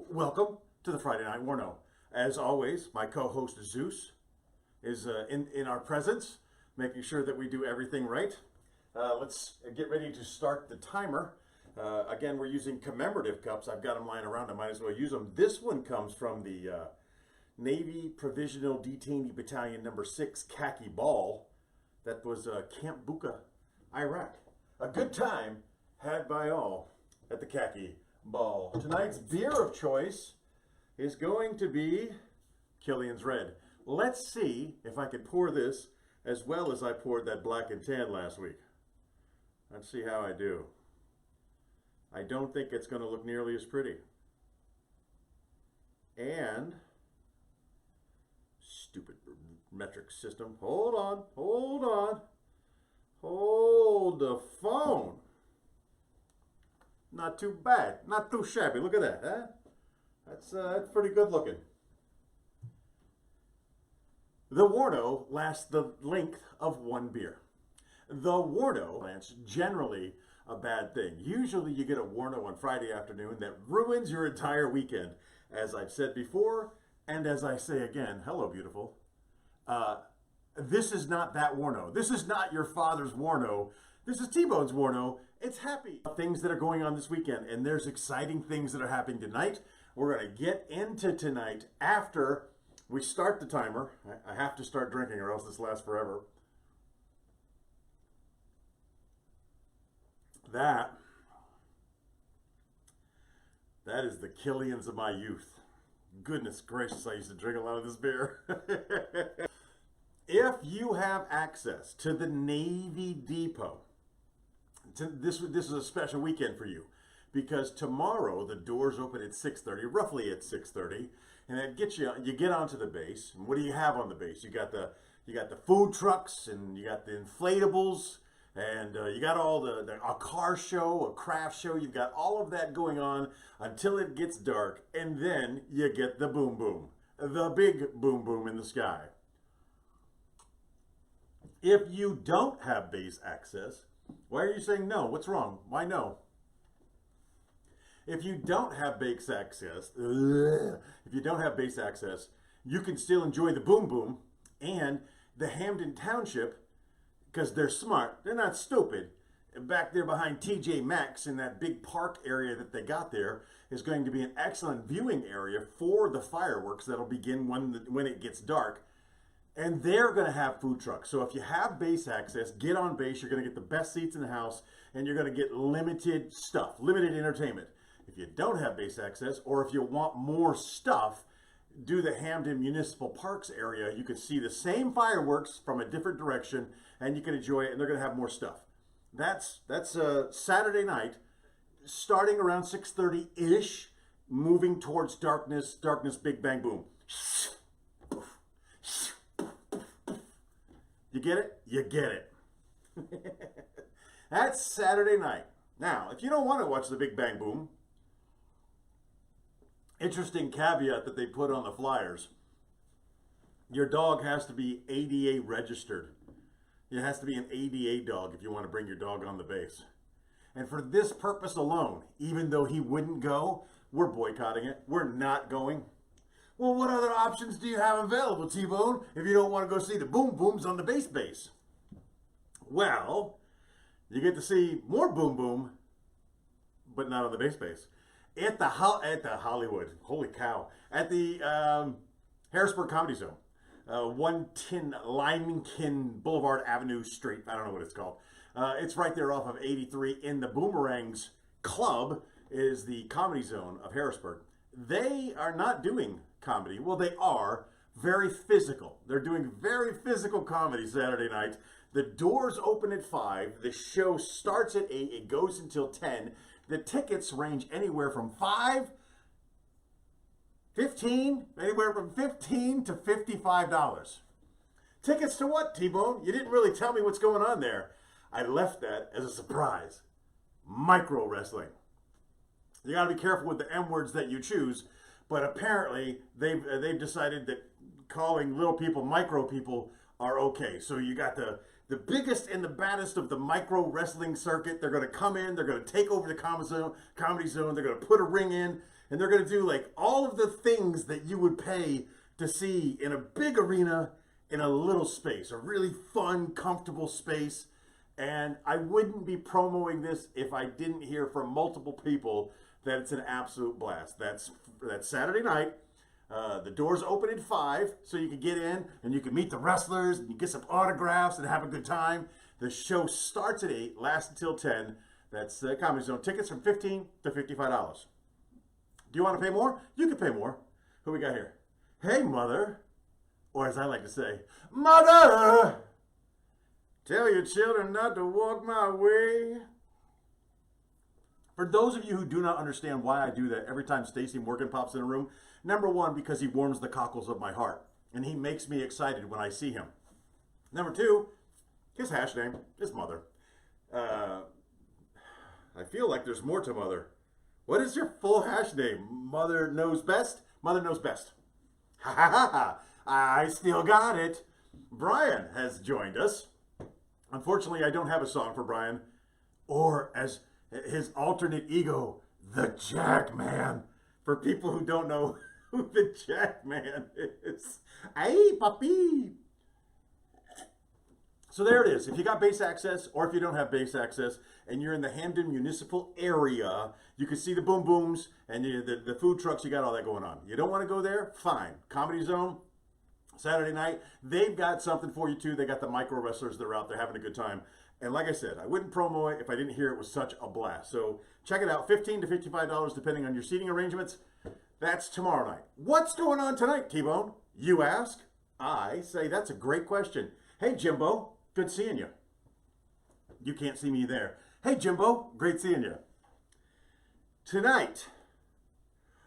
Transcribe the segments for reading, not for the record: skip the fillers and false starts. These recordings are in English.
Welcome to the Friday Night Warno. As always, my co-host Zeus is in our presence, making sure that we do everything right. Let's get ready to start the timer. Again, we're using commemorative cups. I've got them lying around. I might as well use them. This one comes from the Navy Provisional Detainee Battalion Number 6 Khaki Ball. That was Camp Bucca, Iraq. A good time had by all at the Khaki Ball. Tonight's beer of choice is going to be Killian's Red. Let's see if I can pour this as well as I poured that black and tan last week. Let's see how I do. I don't think it's going to look nearly as pretty. And stupid metric system. Hold on, hold on. Hold the phone. Not too bad, not too shabby. Look at that, huh? That's pretty good looking. The Warno lasts the length of one beer. The Warno is generally a bad thing. Usually you get a Warno on Friday afternoon that ruins your entire weekend. As I've said before, and as I say again, hello beautiful. This is not that Warno. This is not your father's Warno. This is T-Bone's Warno. It's happy things that are going on this weekend, and there's exciting things that are happening tonight. We're going to get into tonight after we start the timer. I have to start drinking or else this lasts forever. That is the Killians of my youth. Goodness gracious, I used to drink a lot of this beer. If you have access to the Navy Depot, this is a special weekend for you, because tomorrow the doors open at 6:30, roughly at 6:30, and that gets you get onto the base. And what do you have on the base? You got the food trucks, and you got the inflatables, and you got all a car show, a craft show. You've got all of that going on until it gets dark, and then you get the boom boom, the big boom boom in the sky. If you don't have base access, why are you saying no? What's wrong? Why no? If you don't have base access, you can still enjoy the boom boom and the Hamden Township, because they're smart. They're not stupid. Back there behind TJ Maxx in that big park area that they got there is going to be an excellent viewing area for the fireworks that'll begin when it gets dark. And they're going to have food trucks. So if you have base access, get on base. You're going to get the best seats in the house, and you're going to get limited stuff, limited entertainment. If you don't have base access, or if you want more stuff, do the Hamden Municipal Parks area. You can see the same fireworks from a different direction, and you can enjoy it, and they're going to have more stuff. That's Saturday night, starting around 6:30-ish, moving towards darkness, big bang boom. You get it? You get it. That's Saturday night. Now, if you don't want to watch the Big Bang Boom, interesting caveat that they put on the flyers. Your dog has to be ADA registered. It has to be an ADA dog if you want to bring your dog on the base. And for this purpose alone, even though he wouldn't go, we're boycotting it. We're not going. Well, what other options do you have available, T-Bone, if you don't want to go see the boom booms on the base? Well, you get to see more boom boom, but not on the base. At the Hollywood, holy cow, at the Harrisburg Comedy Zone, 110 Lymankin Boulevard Avenue Street. I don't know what it's called. It's right there off of 83 in the Boomerangs Club is the Comedy Zone of Harrisburg. They are not doing comedy. Well, they are very physical. They're doing very physical comedy Saturday night. The doors open at 5. The show starts at 8. It goes until 10. The tickets range anywhere from 15 to $55. Tickets to what, T-Bone? You didn't really tell me what's going on there. I left that as a surprise. Micro wrestling. You got to be careful with the M words that you choose, but apparently they've decided that calling little people micro people are okay. So you got the the biggest and the baddest of the micro wrestling circuit. They're going to come in, they're going to take over the comedy zone, they're going to put a ring in, and they're going to do like all of the things that you would pay to see in a big arena in a little space, a really fun, comfortable space. And I wouldn't be promoting this if I didn't hear from multiple people that it's an absolute blast. That's Saturday night. The doors open at 5, so you can get in and you can meet the wrestlers and you get some autographs and have a good time. The show starts at 8, lasts until 10. That's Comedy Zone. Tickets from $15 to $55. Do you want to pay more? You can pay more. Who we got here? Hey, mother. Or as I like to say, mother! Tell your children not to walk my way. For those of you who do not understand why I do that every time Stacey Morgan pops in a room, number one, because he warms the cockles of my heart. And he makes me excited when I see him. Number two, his hash name is Mother. I feel like there's more to Mother. What is your full hash name? Mother knows best? Mother knows best. Ha ha ha ha. I still got it. Brian has joined us. Unfortunately, I don't have a song for Brian, or as his alternate ego, the Jackman. For people who don't know who the Jackman is. Hey, puppy. So there it is. If you got base access, or if you don't have base access, and you're in the Hamden municipal area, you can see the boom booms and the food trucks. You got all that going on. You don't want to go there? Fine. Comedy Zone. Saturday night, they've got something for you too. They got the micro wrestlers that are out there having a good time. And like I said, I wouldn't promo it if I didn't hear it was such a blast. So check it out, $15 to $55 depending on your seating arrangements. That's tomorrow night. What's going on tonight, T-Bone? You ask. I say that's a great question. Hey, Jimbo, good seeing you. You can't see me there. Hey, Jimbo, great seeing you. Tonight,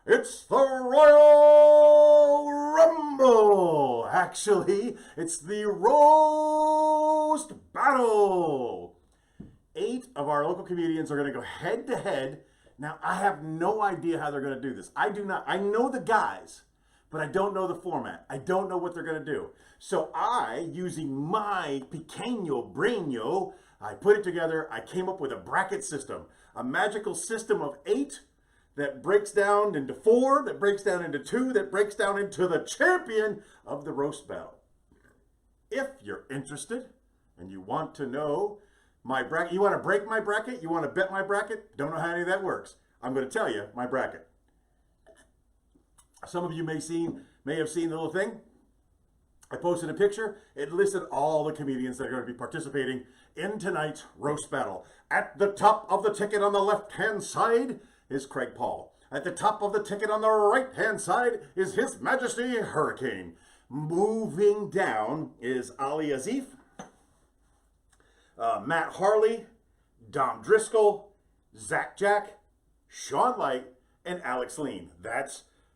it's the Royal Rumble. Actually, it's the Roast Battle. 8 of our local comedians are going to go head to head. Now, I have no idea how they're going to do this. I do not. I know the guys, but I don't know the format. I don't know what they're going to do. So I, using my pequeño braino, I put it together. I came up with a bracket system, a magical system of 8 that breaks down into 4, that breaks down into 2, that breaks down into the champion of the roast battle. If you're interested and you want to know my bracket, you want to break my bracket, you want to bet my bracket, don't know how any of that works, I'm going to tell you my bracket. Some of you may have seen the little thing. I posted a picture. It listed all the comedians that are going to be participating in tonight's roast battle. At the top of the ticket on the left-hand side is Craig Paul. At the top of the ticket on the right-hand side is His Majesty Hurricane. Moving down is Ali Azif, Matt Harley, Dom Driscoll, Zach Jack, Sean Light, and Alex Lean.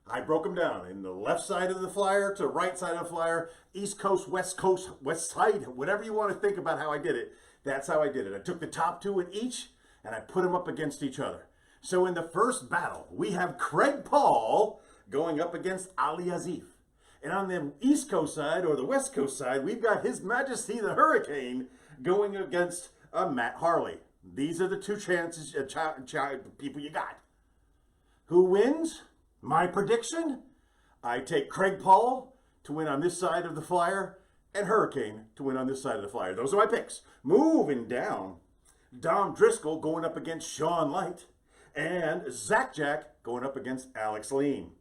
I broke them down in the left side of the flyer to right side of the flyer, East Coast, West side, whatever you want to think about how I did it. That's how I did it. I took the top 2 in each and I put them up against each other. So in the first battle, we have Craig Paul going up against Ali Azif. And on the East Coast side or the West Coast side, we've got His Majesty the Hurricane going against Matt Harley. These are the 2 chances, people you got. Who wins? My prediction? I take Craig Paul to win on this side of the flyer and Hurricane to win on this side of the flyer. Those are my picks. Moving down, Dom Driscoll going up against Sean Light and Zach Jack going up against Alex Lean.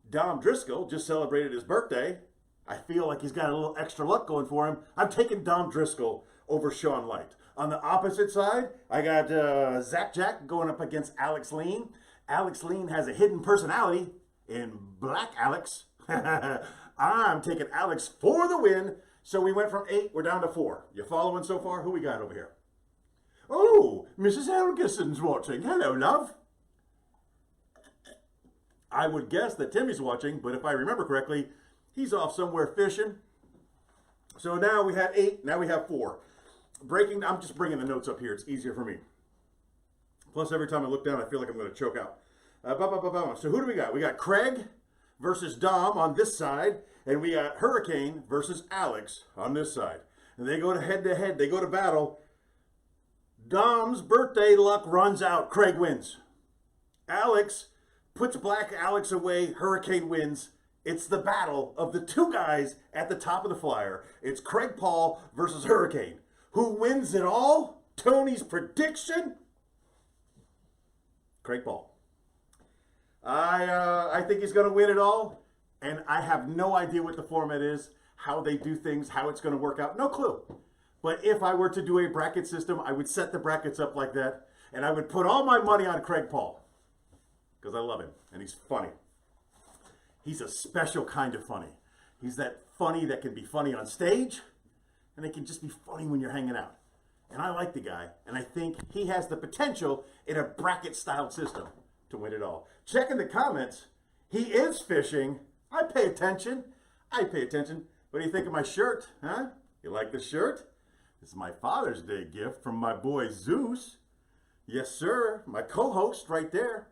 Dom Driscoll just celebrated his birthday. I feel like he's got a little extra luck going for him. I'm taking Dom Driscoll over Sean Light. On the opposite side, I got Zach Jack going up against Alex Lean. Alex Lean has a hidden personality in Black Alex. I'm taking Alex for the win. So we went from 8, we're down to 4. You following so far? Who we got over here? Oh, Mrs. Helgeson's watching. Hello, love. I would guess that Timmy's watching, but if I remember correctly, he's off somewhere fishing. So now we had 8, now we have 4. I'm just bringing the notes up here. It's easier for me. Plus, every time I look down, I feel like I'm going to choke out. So who do we got? We got Craig versus Dom on this side, and we got Hurricane versus Alex on this side. and they go to head, they go to battle. Dom's birthday luck runs out. Craig wins. Alex puts Black Alex away. Hurricane wins. It's the battle of the two guys at the top of the flyer. It's Craig Paul versus Hurricane. Who wins it all? Tony's prediction? Craig Paul. I think he's going to win it all, and I have no idea what the format is, how they do things, how it's going to work out. No clue. But if I were to do a bracket system, I would set the brackets up like that, and I would put all my money on Craig Paul because I love him, and he's funny. He's a special kind of funny. He's that funny that can be funny on stage, and it can just be funny when you're hanging out. And I like the guy, and I think he has the potential in a bracket-style system to win it all. Check in the comments. He is fishing. I pay attention. What do you think of my shirt? Huh? You like the shirt? This is my Father's Day gift from my boy Zeus. Yes, sir. My co-host right there.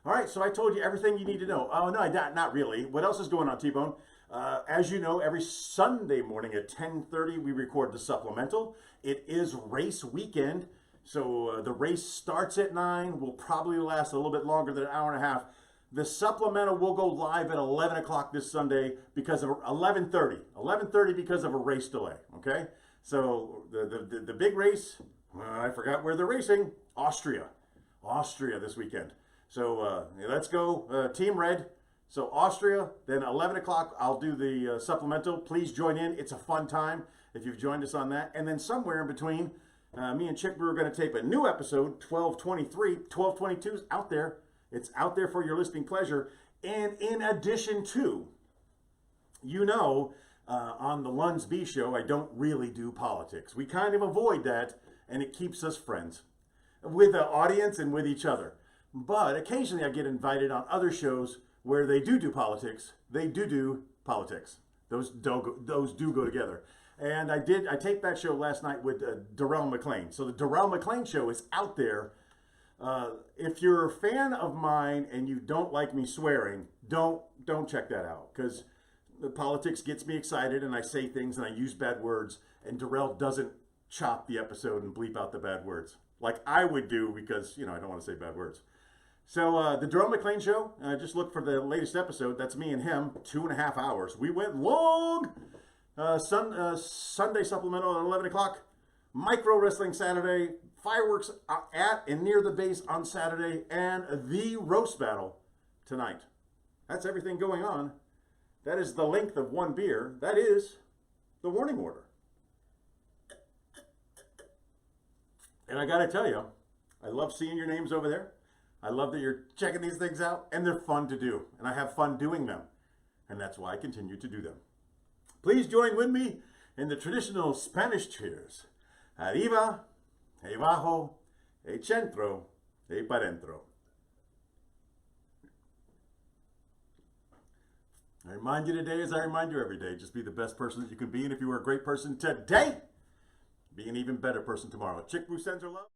All right, so I told you everything you need to know. Oh, no, not really. What else is going on, T-Bone? As you know, every Sunday morning at 10:30, we record the supplemental. It is race weekend, so the race starts at 9. Will probably last a little bit longer than an hour and a half. The supplemental will go live at 11 o'clock this Sunday because of 11:30. 11:30 because of a race delay, okay? So the big race, I forgot where they're racing. Austria this weekend. So let's go, Team Red. So Austria, then 11 o'clock, I'll do the supplemental. Please join in. It's a fun time if you've joined us on that. And then somewhere in between, me and Chick Brew are going to tape a new episode, 1223. 1222 is out there. It's out there for your listening pleasure. And in addition to, on the Luns B show, I don't really do politics. We kind of avoid that, and it keeps us friends with the audience and with each other. But occasionally I get invited on other shows where they do politics. They do politics. Those do go together. And I taped that show last night with Darrell McLean. So the Darrell McLean show is out there. If you're a fan of mine and you don't like me swearing, don't check that out, because the politics gets me excited and I say things and I use bad words, and Darrell doesn't chop the episode and bleep out the bad words like I would do, because I don't want to say bad words. So the Darrell McLean show, just look for the latest episode. That's me and him, 2.5 hours. We went long. Sunday supplemental at 11 o'clock. Micro Wrestling Saturday. Fireworks at and near the base on Saturday. And the roast battle tonight. That's everything going on. That is the length of one beer. That is the warning order. And I got to tell you, I love seeing your names over there. I love that you're checking these things out, and they're fun to do, and I have fun doing them, and that's why I continue to do them. Please join with me in the traditional Spanish cheers. Arriba, e bajo, e centro, e pa dentro. I remind you today, as I remind you every day, just be the best person that you can be, and if you were a great person today, be an even better person tomorrow. Chick Brew sends her love.